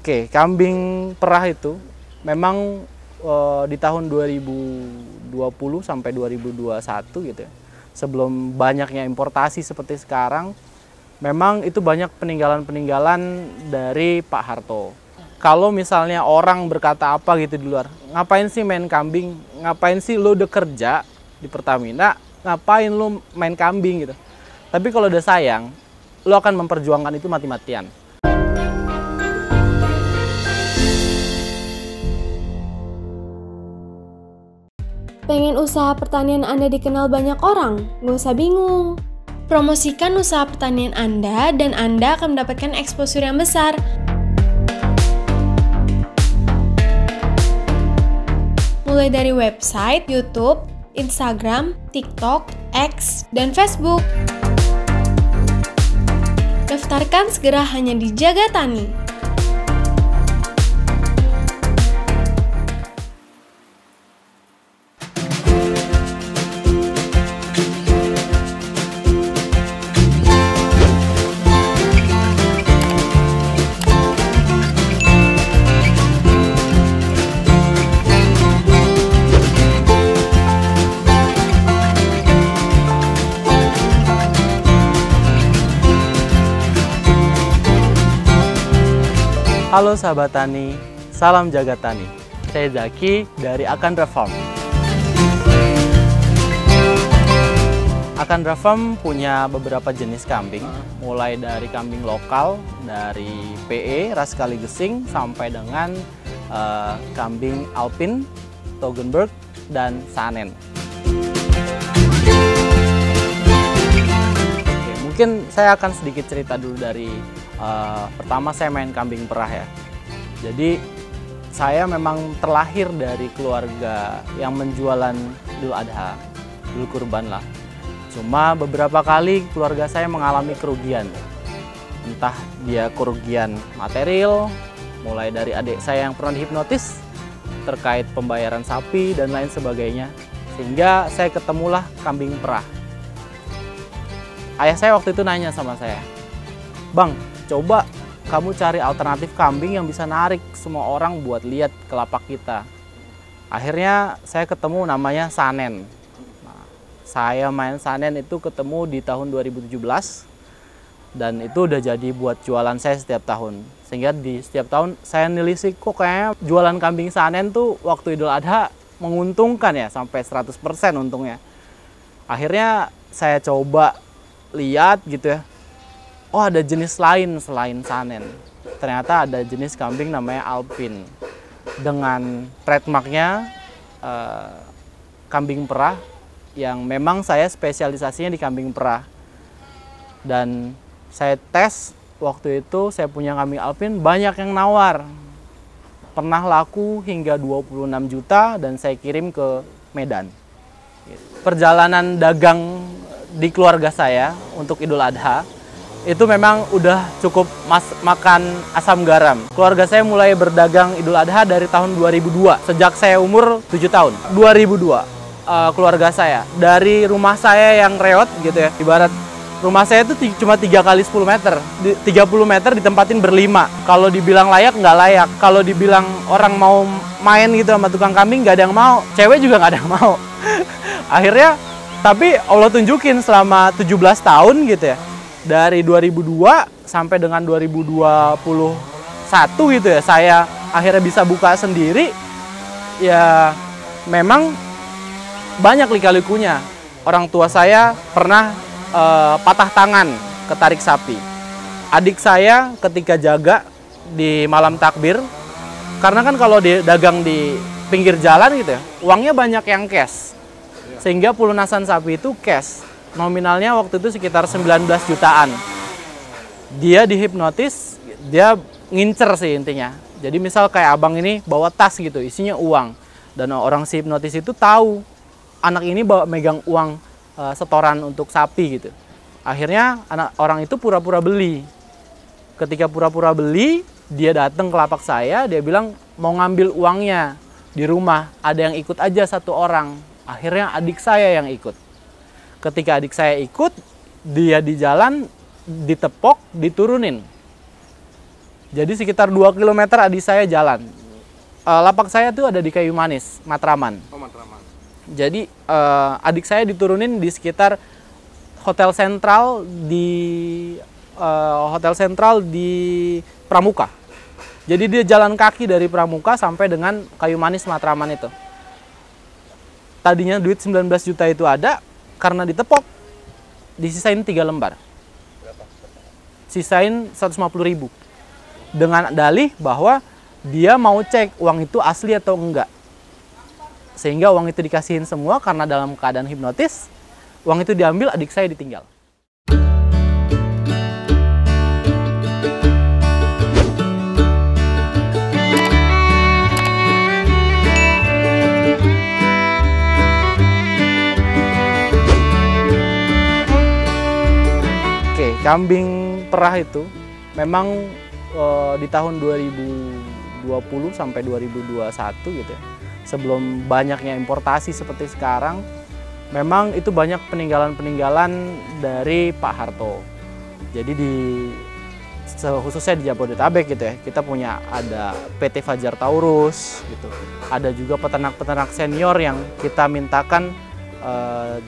Oke, kambing perah itu memang di tahun 2020 sampai 2021 gitu ya. Sebelum banyaknya importasi seperti sekarang, memang itu banyak peninggalan-peninggalan dari Pak Harto. Kalau misalnya orang berkata apa gitu di luar, ngapain sih main kambing? Ngapain sih lo udah kerja di Pertamina? Ngapain lo main kambing gitu? Tapi kalau udah sayang, lo akan memperjuangkan itu mati-matian. Pengen usaha pertanian Anda dikenal banyak orang? Nggak usah bingung. Promosikan usaha pertanian Anda dan Anda akan mendapatkan exposure yang besar. Mulai dari website, YouTube, Instagram, TikTok, X, dan Facebook. Daftarkan segera hanya di Jaga Tani. Halo sahabat tani, salam jaga tani. Saya Zaki dari Akandra Farm. Akandra Farm punya beberapa jenis kambing, mulai dari kambing lokal, dari PE, ras Kaligesing, sampai dengan kambing Alpin, Toggenburg, dan Saanen. Oke, mungkin saya akan sedikit cerita dulu dari pertama saya main kambing perah ya. Jadi saya memang terlahir dari keluarga yang menjualan Idul Adha, Idul Kurban lah. Cuma beberapa kali keluarga saya mengalami kerugian. Entah dia kerugian material, mulai dari adik saya yang pernah dihipnotis terkait pembayaran sapi dan lain sebagainya. Sehingga saya ketemulah kambing perah. Ayah saya waktu itu nanya sama saya, "Bang, coba kamu cari alternatif kambing yang bisa narik semua orang buat lihat kelapak kita." Akhirnya saya ketemu namanya Saanen. Nah, saya main Saanen itu ketemu di tahun 2017 dan itu udah jadi buat jualan saya setiap tahun. Sehingga di setiap tahun saya nelisik kok kayaknya jualan kambing Saanen tuh waktu Idul Adha menguntungkan ya, sampai 100% untungnya. Akhirnya saya coba lihat gitu ya. Oh, ada jenis lain selain Saanen. Ternyata ada jenis kambing namanya Alpin. Dengan trademarknya kambing perah yang memang saya spesialisasinya di kambing perah. Dan saya tes waktu itu saya punya kambing Alpin, banyak yang nawar. Pernah laku hingga 26 juta dan saya kirim ke Medan. Perjalanan dagang di keluarga saya untuk Idul Adha itu memang udah cukup makan asam garam. Keluarga saya mulai berdagang Idul Adha dari tahun 2002, sejak saya umur 7 tahun. 2002, keluarga saya. Dari rumah saya yang reot gitu ya, ibarat rumah saya itu cuma 3 kali 10 meter. 30 meter ditempatin berlima. Kalau dibilang layak, nggak layak. Kalau dibilang orang mau main gitu sama tukang kambing, nggak ada yang mau. Cewek juga nggak ada yang mau. Akhirnya, tapi Allah tunjukin selama 17 tahun gitu ya. Dari 2002 sampai dengan 2021 gitu ya, saya akhirnya bisa buka sendiri. Ya memang banyak lika-likunya. Orang tua saya pernah patah tangan ketarik sapi. Adik saya ketika jaga di malam takbir, karena kan kalau dagang di pinggir jalan gitu ya, uangnya banyak yang cash. Sehingga pelunasan sapi itu cash. Nominalnya waktu itu sekitar 19 jutaan. Dia dihipnotis, dia ngincer sih intinya. Jadi misal kayak abang ini bawa tas gitu, isinya uang. Dan orang si hipnotis itu tahu anak ini megang uang setoran untuk sapi gitu. Akhirnya orang itu pura-pura beli. Ketika pura-pura beli, dia datang ke lapak saya, dia bilang mau ngambil uangnya di rumah. Ada yang ikut aja satu orang. Akhirnya adik saya yang ikut. Ketika adik saya ikut, dia di jalan ditepok, diturunin. Jadi sekitar 2 km adik saya jalan. Lapak saya tuh ada di Kayu Manis, Matraman. Oh, Matraman. Jadi adik saya diturunin di sekitar Hotel Sentral di Pramuka. Jadi dia jalan kaki dari Pramuka sampai dengan Kayu Manis Matraman itu. Tadinya duit 19 juta itu ada, karena ditepok disisain 3 lembar. Berapa? Sisain 150.000. Dengan dalih bahwa dia mau cek uang itu asli atau enggak. Sehingga uang itu dikasihin semua karena dalam keadaan hipnotis. Uang itu diambil, adik saya ditinggal. Oke, kambing perah itu memang di tahun 2020 sampai 2021 gitu ya. Sebelum banyaknya importasi seperti sekarang, memang itu banyak peninggalan-peninggalan dari Pak Harto. Jadi khususnya di Jabodetabek gitu ya, kita punya ada PT Fajar Taurus gitu. Ada juga peternak-peternak senior yang kita mintakan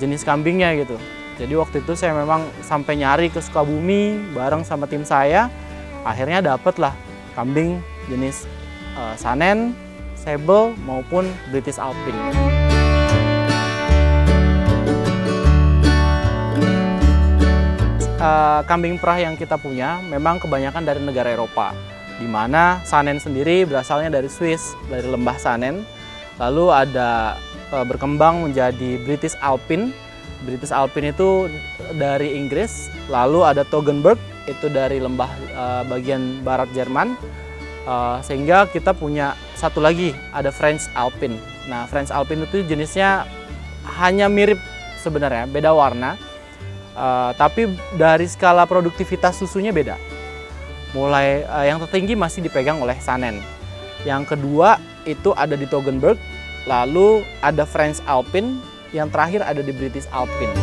jenis kambingnya gitu. Jadi waktu itu saya memang sampai nyari ke Sukabumi bareng sama tim saya. Akhirnya dapatlah kambing jenis Sanen, Sable maupun British Alpine. Kambing perah yang kita punya memang kebanyakan dari negara Eropa, di mana Sanen sendiri berasalnya dari Swiss, dari lembah Sanen. Lalu ada berkembang menjadi British Alpine. British Alpine itu dari Inggris. Lalu ada Toggenburg, itu dari lembah bagian barat Jerman. Sehingga kita punya satu lagi, ada French Alpine. Nah, French Alpine itu jenisnya hanya mirip sebenarnya, beda warna. Tapi dari skala produktivitas susunya beda. Mulai yang tertinggi masih dipegang oleh Sanen. Yang kedua itu ada di Toggenburg, lalu ada French Alpine, yang terakhir ada di British Alpine.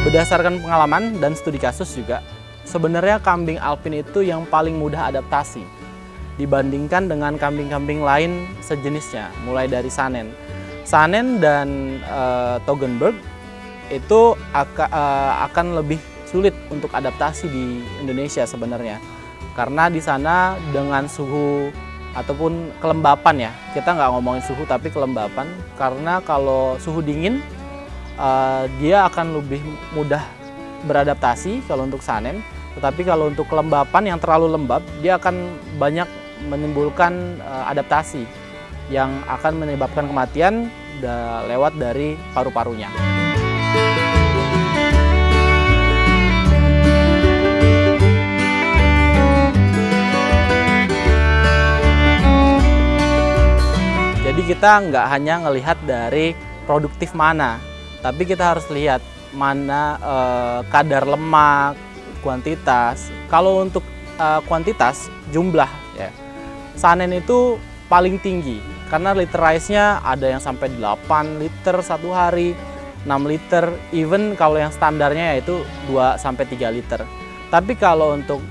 Berdasarkan pengalaman dan studi kasus juga, sebenarnya kambing Alpine itu yang paling mudah adaptasi dibandingkan dengan kambing-kambing lain sejenisnya, mulai dari Sanen. Sanen dan Toggenburg itu akan lebih sulit untuk adaptasi di Indonesia sebenarnya. Karena di sana dengan suhu ataupun kelembapan ya, kita nggak ngomongin suhu tapi kelembapan. Karena kalau suhu dingin, dia akan lebih mudah beradaptasi kalau untuk Sanen. Tetapi kalau untuk kelembapan yang terlalu lembab, dia akan banyak menimbulkan adaptasi yang akan menyebabkan kematian lewat dari paru-parunya. Jadi kita nggak hanya ngelihat dari produktif mana, tapi kita harus lihat mana kadar lemak, kuantitas. Kalau untuk kuantitas, jumlah ya, Sanen itu paling tinggi karena literaize-nya ada yang sampai 8 liter satu hari, 6 liter, even kalau yang standarnya yaitu 2-3 liter. Tapi kalau untuk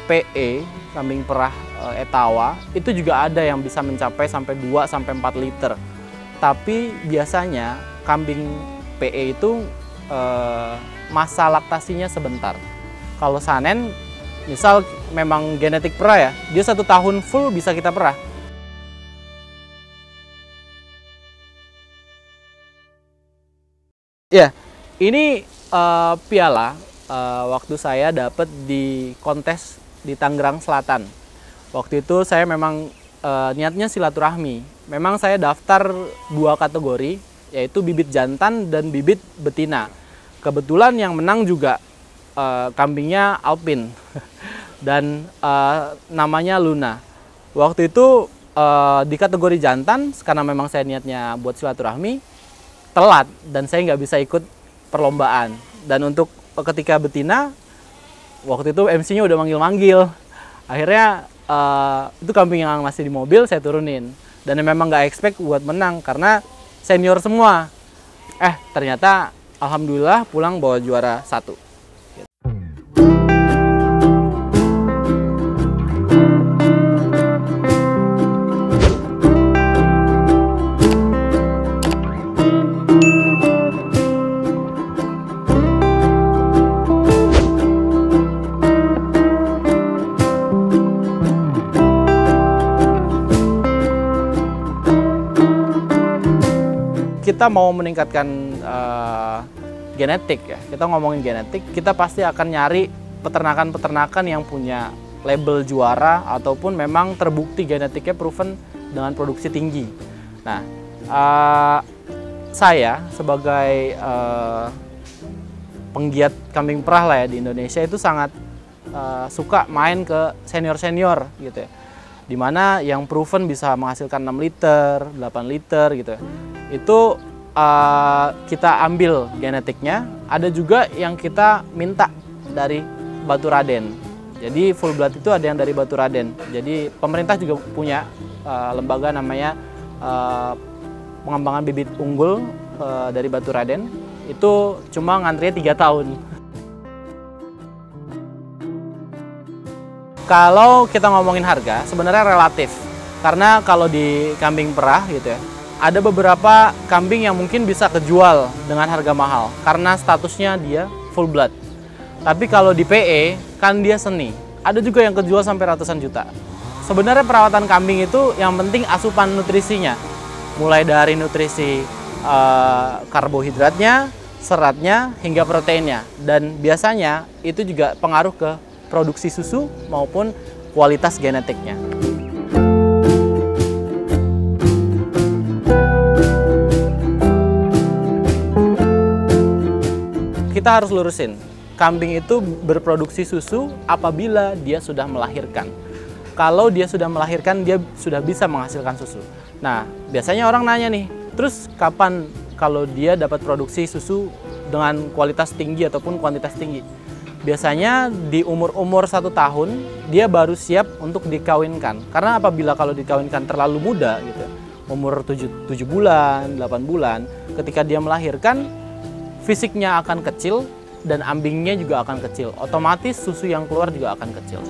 PE, kambing perah Etawa, itu juga ada yang bisa mencapai sampai 2-4 liter. Tapi biasanya kambing PE itu masa laktasinya sebentar. Kalau Sanen, misal memang genetik perah ya, dia 1 tahun full bisa kita perah. Ya, ini piala waktu saya dapat di kontes di Tangerang Selatan. Waktu itu saya memang niatnya silaturahmi. Memang saya daftar 2 kategori, yaitu bibit jantan dan bibit betina. Kebetulan yang menang juga kambingnya Alpine dan namanya Luna. Waktu itu di kategori jantan, karena memang saya niatnya buat silaturahmi, telat dan saya nggak bisa ikut perlombaan. Dan untuk ketika betina, waktu itu MC-nya udah manggil-manggil. Akhirnya itu kambing yang masih di mobil saya turunin. Dan memang nggak expect buat menang karena senior semua. Ternyata alhamdulillah pulang bawa juara 1. kita mau meningkatkan genetik ya, kita ngomongin genetik, kita pasti akan nyari peternakan-peternakan yang punya label juara ataupun memang terbukti genetiknya proven dengan produksi tinggi. Nah, saya sebagai penggiat kambing perah lah ya di Indonesia itu sangat suka main ke senior-senior gitu ya. Dimana yang proven bisa menghasilkan 6 liter, 8 liter gitu ya. Itu kita ambil genetiknya, ada juga yang kita minta dari Batu Raden. Jadi full blood itu ada yang dari Batu Raden. Jadi pemerintah juga punya lembaga namanya pengembangan bibit unggul dari Batu Raden. Itu cuma ngantrinya 3 tahun. Kalau kita ngomongin harga, sebenarnya relatif. Karena kalau di kambing perah gitu ya, ada beberapa kambing yang mungkin bisa kejual dengan harga mahal karena statusnya dia full blood. Tapi kalau di PE kan dia seni. Ada juga yang kejual sampai ratusan juta. Sebenarnya perawatan kambing itu yang penting asupan nutrisinya. Mulai dari nutrisi karbohidratnya, seratnya, hingga proteinnya. Dan biasanya itu juga pengaruh ke produksi susu maupun kualitas genetiknya. Kita harus lurusin, kambing itu berproduksi susu apabila dia sudah melahirkan. Kalau dia sudah melahirkan, dia sudah bisa menghasilkan susu. Nah, biasanya orang nanya nih, terus kapan kalau dia dapat produksi susu dengan kualitas tinggi ataupun kuantitas tinggi? Biasanya di umur-umur 1 tahun, dia baru siap untuk dikawinkan. Karena apabila kalau dikawinkan terlalu muda, gitu, umur 7 bulan, 8 bulan, ketika dia melahirkan, fisiknya akan kecil dan ambingnya juga akan kecil. Otomatis susu yang keluar juga akan kecil.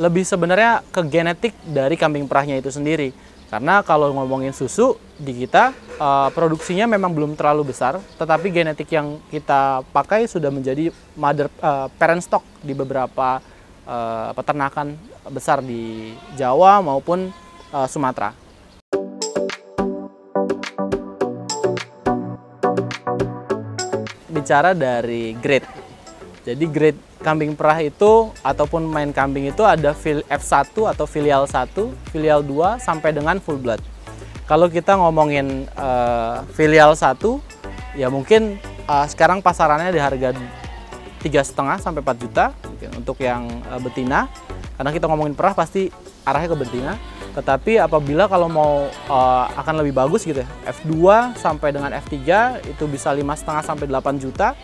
Lebih sebenarnya ke genetik dari kambing perahnya itu sendiri. Karena kalau ngomongin susu, di kita produksinya memang belum terlalu besar, tetapi genetik yang kita pakai sudah menjadi parent stock di beberapa peternakan besar di Jawa maupun Sumatera. Bicara dari grade, jadi grade kambing perah itu ataupun main kambing itu ada F1 atau filial 1, filial 2 sampai dengan full blood. Kalau kita ngomongin filial 1, ya mungkin sekarang pasarannya di harga 3,5 sampai 4 juta untuk yang betina. Karena kita ngomongin perah pasti arahnya ke betina. Tetapi apabila kalau mau akan lebih bagus gitu ya, F2 sampai dengan F3 itu bisa 5,5 sampai 8 juta.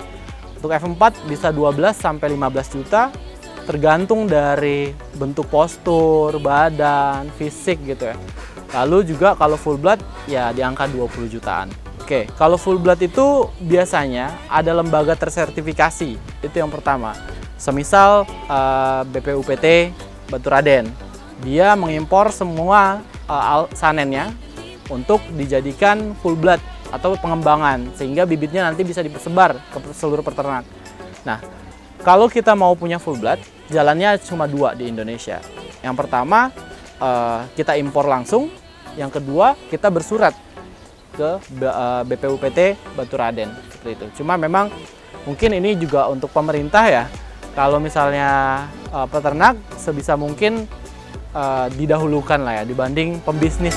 Untuk F4 bisa 12 sampai 15 juta, tergantung dari bentuk postur, badan, fisik gitu ya. Lalu juga kalau full blood ya di angka 20 jutaan. Oke, kalau full blood itu biasanya ada lembaga tersertifikasi, itu yang pertama. Semisal BPUPT Batu Raden, dia mengimpor semua sanennya untuk dijadikan full blood atau pengembangan, sehingga bibitnya nanti bisa disebar ke seluruh peternak. Nah, kalau kita mau punya full blood, jalannya cuma 2 di Indonesia. Yang pertama, kita impor langsung. Yang kedua, kita bersurat ke BPUPT Batu Raden, seperti itu. Cuma memang mungkin ini juga untuk pemerintah ya, kalau misalnya peternak sebisa mungkin didahulukan lah ya, dibanding pembisnis.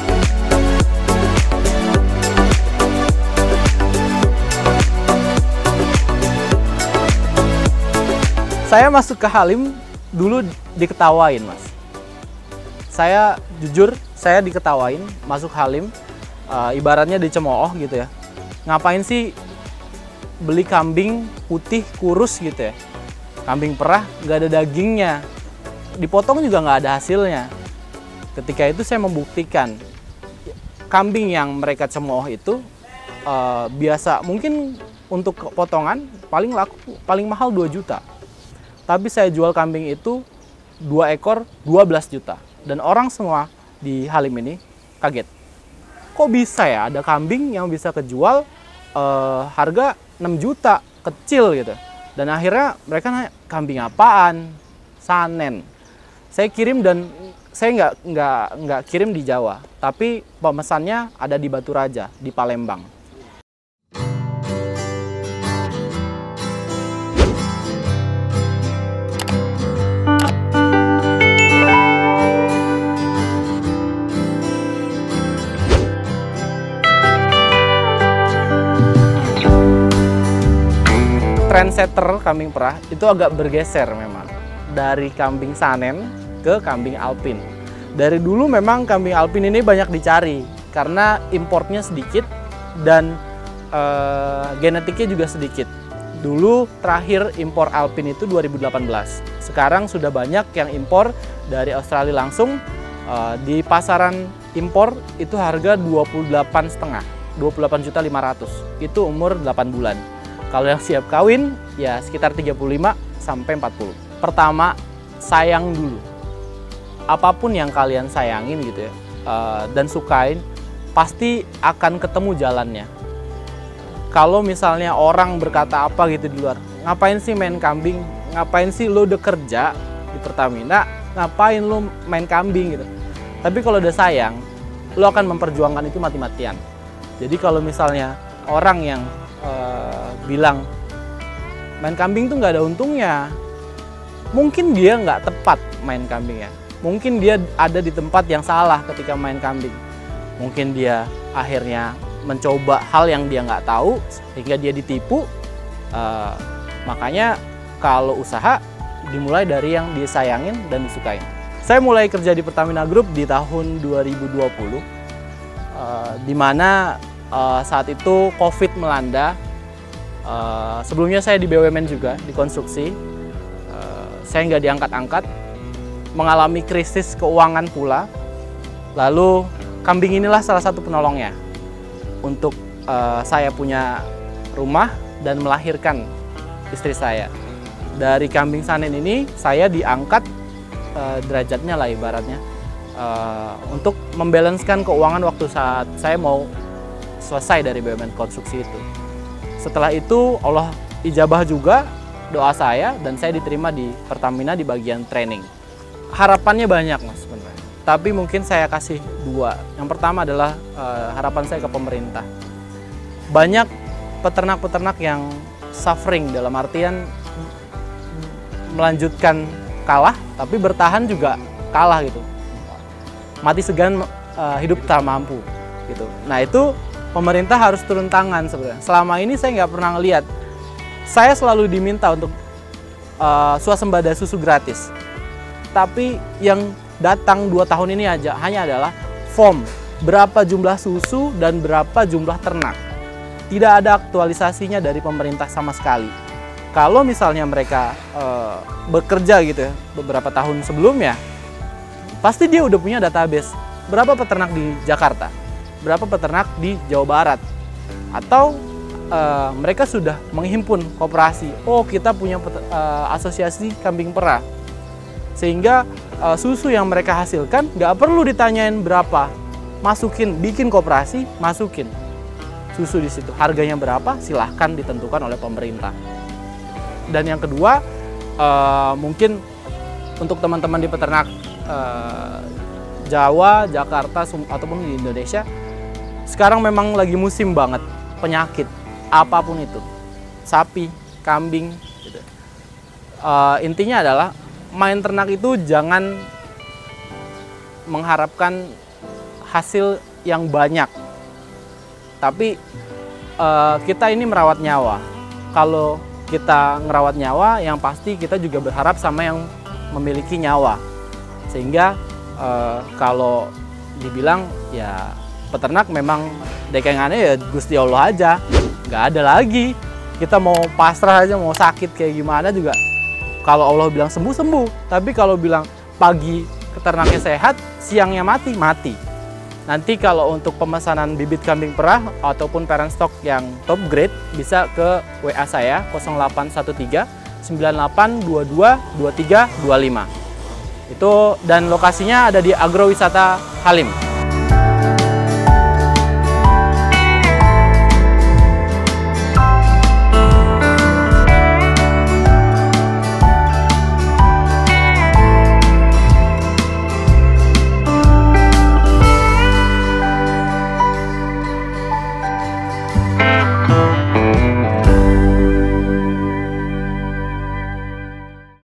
Saya masuk ke Halim dulu diketawain, Mas. Saya jujur, saya diketawain masuk Halim, ibaratnya dicemooh gitu ya. Ngapain sih beli kambing putih kurus gitu ya? Kambing perah nggak ada dagingnya, dipotong juga nggak ada hasilnya. Ketika itu saya membuktikan kambing yang mereka cemooh itu biasa mungkin untuk potongan paling laku, paling mahal 2 juta. Tapi saya jual kambing itu 2 ekor 12 juta. Dan orang semua di Halim ini kaget. Kok bisa ya ada kambing yang bisa kejual harga 6 juta, kecil gitu. Dan akhirnya mereka nanya, kambing apaan? Sanen. Saya kirim dan saya nggak kirim di Jawa, tapi pemesannya ada di Batu Raja, di Palembang. Trendsetter kambing perah itu agak bergeser memang dari kambing sanen ke kambing alpin. Dari dulu memang kambing alpin ini banyak dicari karena importnya sedikit dan genetiknya juga sedikit. Dulu terakhir impor alpin itu 2018. Sekarang sudah banyak yang impor dari Australia langsung. Di pasaran impor itu harga 28,5, 28.500.000. Itu umur 8 bulan. Kalau yang siap kawin, ya sekitar 35 sampai 40. Pertama, sayang dulu. Apapun yang kalian sayangin gitu ya, dan sukain, pasti akan ketemu jalannya. Kalau misalnya orang berkata apa gitu di luar, ngapain sih main kambing? Ngapain sih lo udah kerja di Pertamina? Ngapain lo main kambing gitu? Tapi kalau udah sayang, lo akan memperjuangkan itu mati-matian. Jadi kalau misalnya orang yang bilang main kambing tuh nggak ada untungnya, mungkin dia nggak tepat main kambing ya. Mungkin dia ada di tempat yang salah ketika main kambing. Mungkin dia akhirnya mencoba hal yang dia nggak tahu sehingga dia ditipu. Makanya kalau usaha dimulai dari yang disayangin dan disukain. Saya mulai kerja di Pertamina Group di tahun 2020, di mana saat itu COVID melanda. Sebelumnya saya di BUMN juga, di konstruksi. Saya nggak diangkat-angkat, mengalami krisis keuangan pula. Lalu kambing inilah salah satu penolongnya untuk saya punya rumah dan melahirkan istri saya. Dari kambing sanen ini saya diangkat derajatnya lah ibaratnya, untuk membalanskan keuangan waktu saat saya mau selesai dari BUMN konstruksi itu. Setelah itu Allah ijabah juga doa saya dan saya diterima di Pertamina di bagian training. Harapannya banyak mas sebenarnya, tapi mungkin saya kasih dua. Yang pertama adalah harapan saya ke pemerintah. Banyak peternak-peternak yang suffering, dalam artian melanjutkan kalah, tapi bertahan juga kalah gitu. Mati segan, hidup tak mampu gitu. Nah itu pemerintah harus turun tangan sebenarnya. Selama ini saya nggak pernah ngelihat. Saya selalu diminta untuk swasembada susu gratis. Tapi yang datang 2 tahun ini aja hanya adalah form. Berapa jumlah susu dan berapa jumlah ternak. Tidak ada aktualisasinya dari pemerintah sama sekali. Kalau misalnya mereka bekerja gitu ya, beberapa tahun sebelumnya, pasti dia udah punya database. Berapa peternak di Jakarta? Berapa peternak di Jawa Barat, atau mereka sudah menghimpun koperasi. Oh, kita punya asosiasi kambing perah, sehingga susu yang mereka hasilkan nggak perlu ditanyain berapa, masukin, bikin koperasi, masukin susu di situ. Harganya berapa? Silahkan ditentukan oleh pemerintah. Dan yang kedua, mungkin untuk teman-teman di peternak Jawa, Jakarta, ataupun di Indonesia, sekarang memang lagi musim banget penyakit apapun itu, sapi, kambing gitu. Intinya adalah main ternak itu jangan mengharapkan hasil yang banyak, tapi kita ini merawat nyawa. Kalau kita ngerawat nyawa, yang pasti kita juga berharap sama yang memiliki nyawa. Sehingga kalau dibilang ya peternak memang dekengannya ya Gusti Allah aja, nggak ada lagi. Kita mau pasrah aja, mau sakit kayak gimana juga, kalau Allah bilang sembuh, sembuh. Tapi kalau bilang pagi ternaknya sehat, siangnya mati, mati. Nanti kalau untuk pemesanan bibit kambing perah ataupun parent stock yang top grade, bisa ke WA saya 0813 9822 2325. Itu, dan lokasinya ada di Agrowisata Halim.